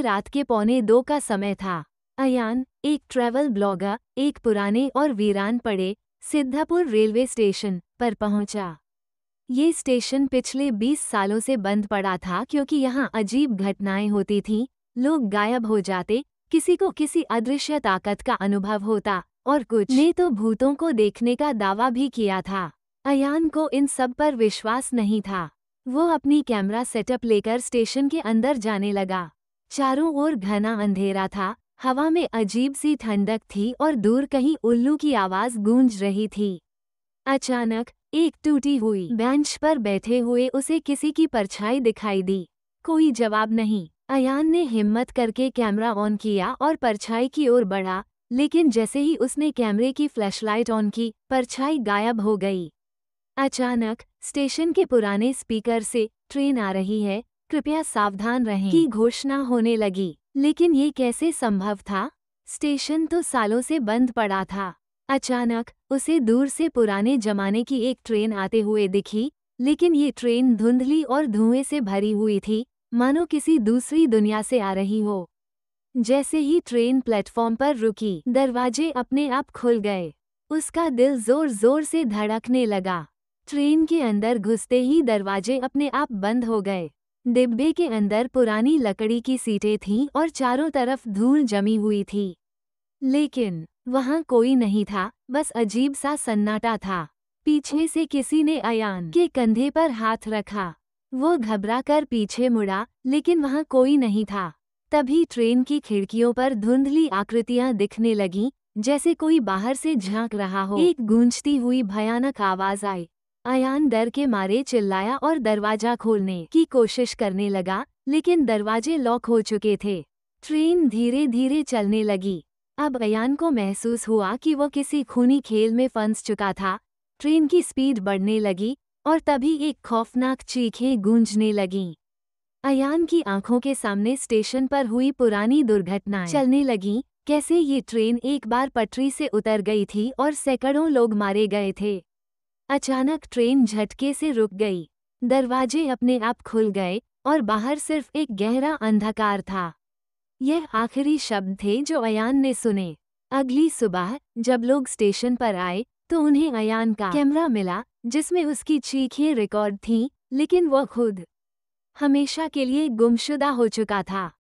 रात के 1:45 का समय था। अयान, एक ट्रैवल ब्लॉगर, एक पुराने और वीरान पड़े सिद्धापुर रेलवे स्टेशन पर पहुंचा। ये स्टेशन पिछले 20 सालों से बंद पड़ा था क्योंकि यहाँ अजीब घटनाएं होती थीं, लोग गायब हो जाते, किसी को किसी अदृश्य ताकत का अनुभव होता और कुछ ने तो भूतों को देखने का दावा भी किया था। अयान को इन सब पर विश्वास नहीं था। वो अपनी कैमरा सेटअप लेकर स्टेशन के अंदर जाने लगा। चारों ओर घना अंधेरा था, हवा में अजीब सी ठंडक थी और दूर कहीं उल्लू की आवाज गूंज रही थी। अचानक एक टूटी हुई बेंच पर बैठे हुए उसे किसी की परछाई दिखाई दी। कोई जवाब नहीं। अयान ने हिम्मत करके कैमरा ऑन किया और परछाई की ओर बढ़ा, लेकिन जैसे ही उसने कैमरे की फ्लैशलाइट ऑन की, परछाई गायब हो गई। अचानक स्टेशन के पुराने स्पीकर से ट्रेन आ रही है, कृपया सावधान रहें की घोषणा होने लगी। लेकिन ये कैसे संभव था? स्टेशन तो सालों से बंद पड़ा था। अचानक उसे दूर से पुराने जमाने की एक ट्रेन आते हुए दिखी, लेकिन ये ट्रेन धुंधली और धुएं से भरी हुई थी, मानो किसी दूसरी दुनिया से आ रही हो। जैसे ही ट्रेन प्लेटफॉर्म पर रुकी, दरवाजे अपने आप खुल गए। उसका दिल जोर जोर से धड़कने लगा। ट्रेन के अंदर घुसते ही दरवाजे अपने आप बंद हो गए। डिब्बे के अंदर पुरानी लकड़ी की सीटें थीं और चारों तरफ धूल जमी हुई थी। लेकिन वहाँ कोई नहीं था, बस अजीब सा सन्नाटा था। पीछे से किसी ने अयान के कंधे पर हाथ रखा। वो घबराकर पीछे मुड़ा, लेकिन वहाँ कोई नहीं था। तभी ट्रेन की खिड़कियों पर धुंधली आकृतियां दिखने लगीं, जैसे कोई बाहर से झांक रहा हो। एक गूंजती हुई भयानक आवाज आई। अयान डर के मारे चिल्लाया और दरवाजा खोलने की कोशिश करने लगा, लेकिन दरवाजे लॉक हो चुके थे। ट्रेन धीरे धीरे चलने लगी। अब अयान को महसूस हुआ कि वो किसी खूनी खेल में फंस चुका था। ट्रेन की स्पीड बढ़ने लगी और तभी एक खौफनाक चीखें गूंजने लगीं। अयान की आंखों के सामने स्टेशन पर हुई पुरानी दुर्घटनाएं चलने लगीं, कैसे ये ट्रेन एक बार पटरी से उतर गई थी और सैकड़ों लोग मारे गए थे। अचानक ट्रेन झटके से रुक गई। दरवाजे अपने आप खुल गए और बाहर सिर्फ एक गहरा अंधकार था। यह आखिरी शब्द थे जो अयान ने सुने। अगली सुबह जब लोग स्टेशन पर आए तो उन्हें अयान का कैमरा मिला, जिसमें उसकी चीखें रिकॉर्ड थीं, लेकिन वो खुद हमेशा के लिए गुमशुदा हो चुका था।